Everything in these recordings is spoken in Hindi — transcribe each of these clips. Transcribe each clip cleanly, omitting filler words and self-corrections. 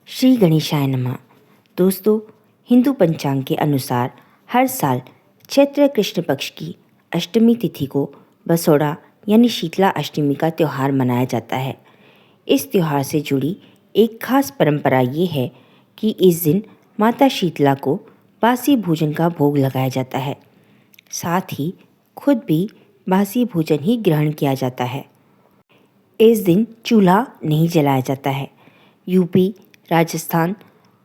श्री गणेशाय नमः। दोस्तों, हिंदू पंचांग के अनुसार हर साल चैत्र कृष्ण पक्ष की अष्टमी तिथि को बसोड़ा यानी शीतला अष्टमी का त्यौहार मनाया जाता है। इस त्यौहार से जुड़ी एक खास परंपरा ये है कि इस दिन माता शीतला को बासी भोजन का भोग लगाया जाता है। साथ ही खुद भी बासी भोजन ही ग्रहण किया जाता है। इस दिन चूल्हा नहीं जलाया जाता है। यूपी, राजस्थान,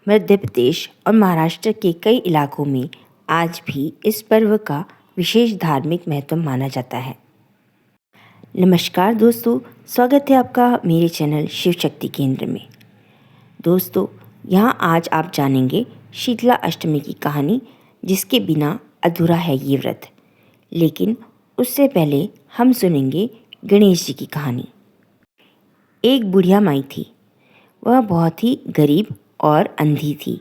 मध्य प्रदेश और महाराष्ट्र के कई इलाकों में आज भी इस पर्व का विशेष धार्मिक महत्व माना जाता है। नमस्कार दोस्तों, स्वागत है आपका मेरे चैनल शिव शक्ति केंद्र में। दोस्तों, यहाँ आज आप जानेंगे शीतला अष्टमी की कहानी, जिसके बिना अधूरा है ये व्रत। लेकिन उससे पहले हम सुनेंगे गणेश जी की कहानी। एक बुढ़िया माई थी। वह बहुत ही गरीब और अंधी थी।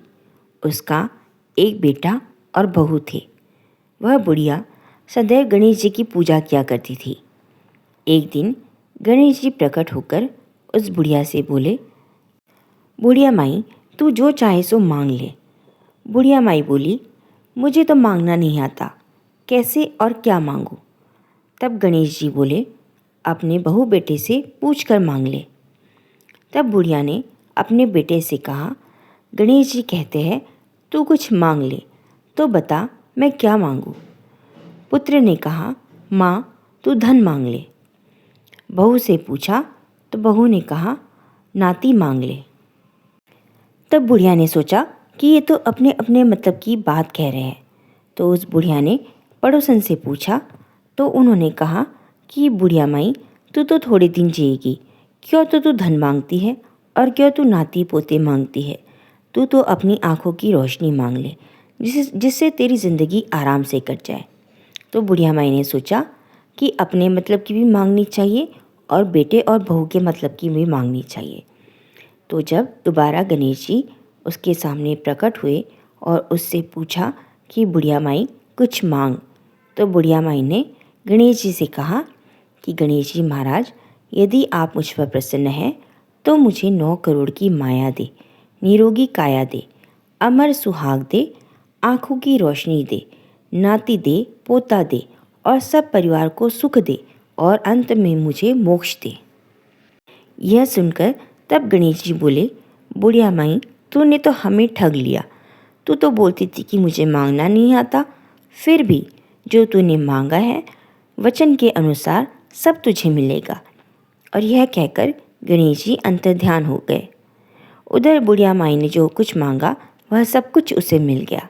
उसका एक बेटा और बहू थे। वह बुढ़िया सदैव गणेश जी की पूजा किया करती थी। एक दिन गणेश जी प्रकट होकर उस बुढ़िया से बोले, बुढ़िया माई, तू जो चाहे सो मांग ले। बुढ़िया माई बोली, मुझे तो मांगना नहीं आता, कैसे और क्या मांगूं? तब गणेश जी बोले, अपने बहू बेटे से पूछ कर मांग ले। तब बुढ़िया ने अपने बेटे से कहा, गणेश जी कहते हैं तू कुछ मांग ले, तो बता मैं क्या मांगूं? पुत्र ने कहा, माँ तू धन मांग ले। बहू से पूछा तो बहू ने कहा, नाती मांग ले। तब बुढ़िया ने सोचा कि ये तो अपने अपने मतलब की बात कह रहे हैं। तो उस बुढ़िया ने पड़ोसन से पूछा तो उन्होंने कहा कि बुढ़िया माई, तू तो थोड़े दिन जिएगी, क्यों तो तू धन मांगती है और क्यों तू नाती पोते मांगती है? तू तो अपनी आंखों की रोशनी मांग ले, जिससे तेरी ज़िंदगी आराम से कट जाए। तो बुढ़िया माई ने सोचा कि अपने मतलब की भी मांगनी चाहिए और बेटे और बहू के मतलब की भी मांगनी चाहिए। तो जब दोबारा गणेश जी उसके सामने प्रकट हुए और उससे पूछा कि बुढ़िया माई कुछ मांग, तो बुढ़िया माई ने गणेश जी से कहा कि गणेश जी महाराज, यदि आप मुझ पर प्रसन्न हैं तो मुझे 9 करोड़ की माया दे, निरोगी काया दे, अमर सुहाग दे, आँखों की रोशनी दे, नाती दे, पोता दे और सब परिवार को सुख दे और अंत में मुझे मोक्ष दे। यह सुनकर तब गणेश जी बोले, बुढ़िया माई, तूने तो हमें ठग लिया। तू तो बोलती थी कि मुझे मांगना नहीं आता, फिर भी जो तूने मांगा है वचन के अनुसार सब तुझे मिलेगा। और यह कहकर गणेश जी अंतर्ध्यान हो गए। उधर बुढ़िया माई ने जो कुछ मांगा वह सब कुछ उसे मिल गया।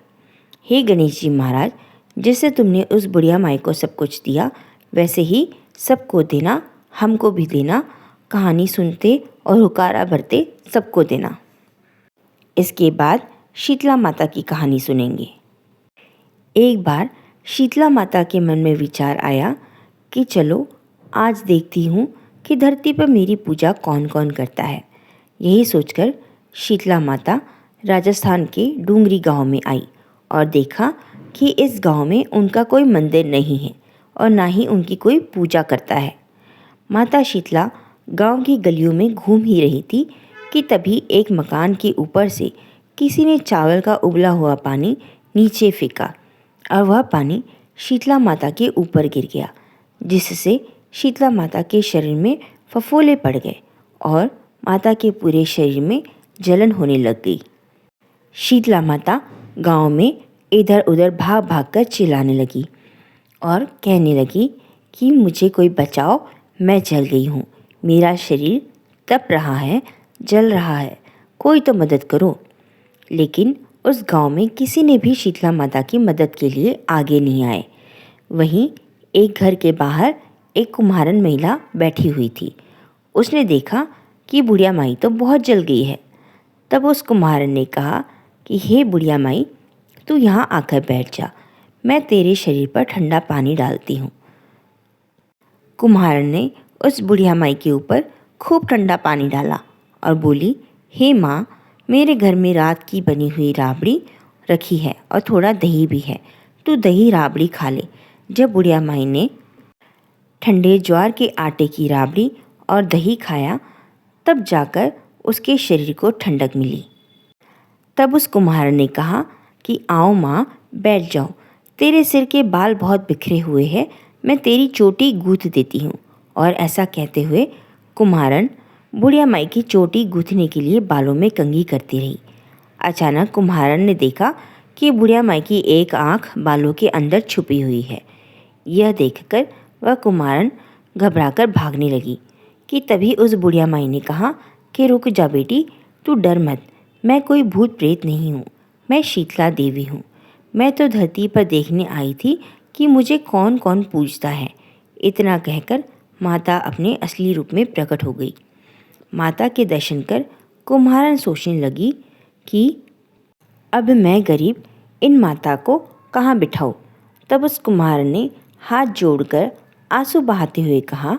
हे गणेश जी महाराज, जैसे तुमने उस बुढ़िया माई को सब कुछ दिया, वैसे ही सबको देना, हमको भी देना। कहानी सुनते और हुकारा भरते सबको देना। इसके बाद शीतला माता की कहानी सुनेंगे। एक बार शीतला माता के मन में विचार आया कि चलो आज देखती हूँ कि धरती पर मेरी पूजा कौन कौन करता है। यही सोचकर शीतला माता राजस्थान के डूंगरी गांव में आई और देखा कि इस गांव में उनका कोई मंदिर नहीं है और ना ही उनकी कोई पूजा करता है। माता शीतला गांव की गलियों में घूम ही रही थी कि तभी एक मकान के ऊपर से किसी ने चावल का उबला हुआ पानी नीचे फेंका और वह पानी शीतला माता के ऊपर गिर गया, जिससे शीतला माता के शरीर में फफोले पड़ गए और माता के पूरे शरीर में जलन होने लग गई। शीतला माता गांव में इधर उधर भाग भाग कर चिल्लाने लगी और कहने लगी कि मुझे कोई बचाओ, मैं जल गई हूँ, मेरा शरीर तप रहा है, जल रहा है, कोई तो मदद करो। लेकिन उस गांव में किसी ने भी शीतला माता की मदद के लिए आगे नहीं आए। वहीं एक घर के बाहर एक कुम्हारन महिला बैठी हुई थी। उसने देखा कि बुढ़िया माई तो बहुत जल गई है। तब उस कुम्हारन ने कहा कि हे बुढ़िया माई, तू यहाँ आकर बैठ जा, मैं तेरे शरीर पर ठंडा पानी डालती हूँ। कुम्हारन ने उस बुढ़िया माई के ऊपर खूब ठंडा पानी डाला और बोली, हे माँ, मेरे घर में रात की बनी हुई राबड़ी रखी है और थोड़ा दही भी है, तू दही राबड़ी खा ले। जब बुढ़िया माई ने ठंडे ज्वार के आटे की राबड़ी और दही खाया, तब जाकर उसके शरीर को ठंडक मिली। तब उस कुम्हार ने कहा कि आओ माँ, बैठ जाओ, तेरे सिर के बाल बहुत बिखरे हुए हैं, मैं तेरी चोटी गूँथ देती हूँ। और ऐसा कहते हुए कुम्हारन बुढ़िया माई की चोटी गूँथने के लिए बालों में कंघी करती रही। अचानक कुम्हारन ने देखा कि बुढ़िया माई की एक आँख बालों के अंदर छुपी हुई है। यह देखकर वह कुम्हारन घबराकर भागने लगी कि तभी उस बुढ़िया माई ने कहा कि रुक जा बेटी, तू डर मत, मैं कोई भूत प्रेत नहीं हूँ, मैं शीतला देवी हूँ। मैं तो धरती पर देखने आई थी कि मुझे कौन कौन पूजता है। इतना कहकर माता अपने असली रूप में प्रकट हो गई। माता के दर्शन कर कुम्हारन सोचने लगी कि अब मैं गरीब इन माता को कहाँ बिठाऊं। तब उस कुम्हार ने हाथ जोड़कर आंसू बहाते हुए कहा,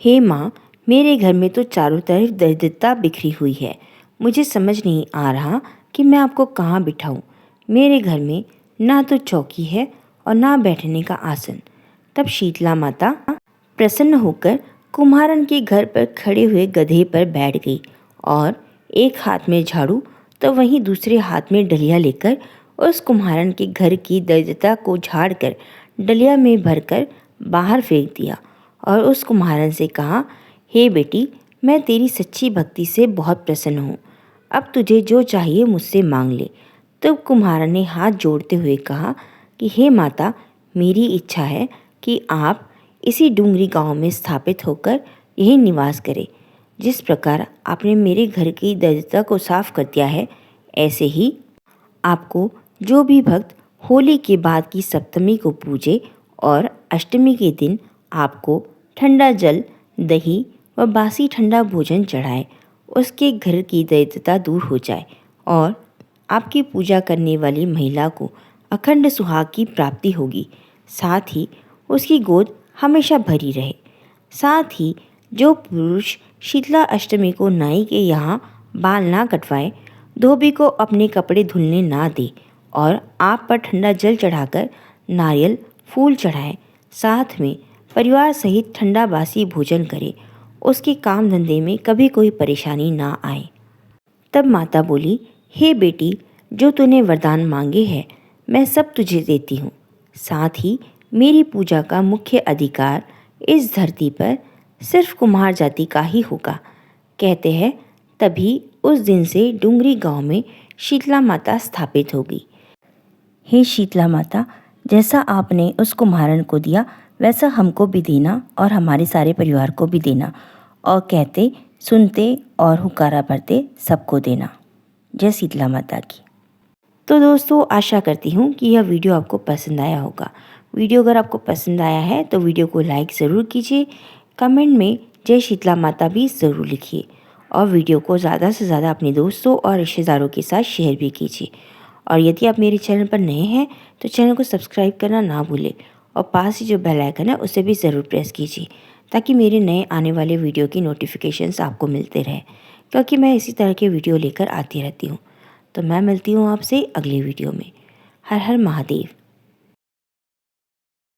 हे माँ, मेरे घर में तो चारों तरफ दरिद्रता बिखरी हुई है। मुझे समझ नहीं आ रहा कि मैं आपको कहाँ बिठाऊं। मेरे घर में ना तो चौकी है और ना बैठने का आसन। तब शीतला माता प्रसन्न होकर कुम्हारन के घर पर खड़े हुए गधे पर बैठ गई और एक हाथ में झाड़ू तो वहीं दूसरे हाथ में डलिया लेकर उस कुम्हारन के घर की दरिद्रता को झाड़कर डलिया में भरकर बाहर फेंक दिया और उस कुम्हारन से कहा, हे बेटी, मैं तेरी सच्ची भक्ति से बहुत प्रसन्न हूँ। अब तुझे जो चाहिए मुझसे मांग ले। तब कुम्हारन ने हाथ जोड़ते हुए कहा कि हे माता, मेरी इच्छा है कि आप इसी डूंगरी गांव में स्थापित होकर यहीं निवास करें। जिस प्रकार आपने मेरे घर की दरिद्रता को साफ कर दिया है, ऐसे ही आपको जो भी भक्त होली के बाद की सप्तमी को पूजे और अष्टमी के दिन आपको ठंडा जल, दही व बासी ठंडा भोजन चढ़ाए, उसके घर की दरिद्रता दूर हो जाए और आपकी पूजा करने वाली महिला को अखंड सुहाग की प्राप्ति होगी। साथ ही उसकी गोद हमेशा भरी रहे। साथ ही जो पुरुष शीतला अष्टमी को नाई के यहाँ बाल ना कटवाए, धोबी को अपने कपड़े धुलने ना दे और आप पर ठंडा जल चढ़ाकर नारियल फूल चढ़ाए, साथ में परिवार सहित ठंडा बासी भोजन करे, उसके काम धंधे में कभी कोई परेशानी ना आए। तब माता बोली, हे बेटी, जो तूने वरदान मांगे हैं मैं सब तुझे देती हूँ। साथ ही मेरी पूजा का मुख्य अधिकार इस धरती पर सिर्फ कुम्हार जाति का ही होगा। कहते हैं तभी उस दिन से डूंगरी गांव में शीतला माता स्थापित होगी। हे शीतला माता, जैसा आपने उस कुम्हारन को दिया वैसा हमको भी देना और हमारे सारे परिवार को भी देना, और कहते सुनते और हुकारा भरते सबको देना। जय शीतला माता की। तो दोस्तों, आशा करती हूँ कि यह वीडियो आपको पसंद आया होगा। वीडियो अगर आपको पसंद आया है तो वीडियो को लाइक ज़रूर कीजिए, कमेंट में जय शीतला माता भी ज़रूर लिखिए और वीडियो को ज़्यादा से ज़्यादा अपने दोस्तों और रिश्तेदारों के साथ शेयर भी कीजिए। और यदि आप मेरे चैनल पर नए हैं तो चैनल को सब्सक्राइब करना ना भूलें और पास ही जो बेल आइकन है उसे भी ज़रूर प्रेस कीजिए ताकि मेरे नए आने वाले वीडियो की नोटिफिकेशंस आपको मिलते रहें, क्योंकि मैं इसी तरह के वीडियो लेकर आती रहती हूँ। तो मैं मिलती हूँ आपसे अगले वीडियो में। हर हर महादेव।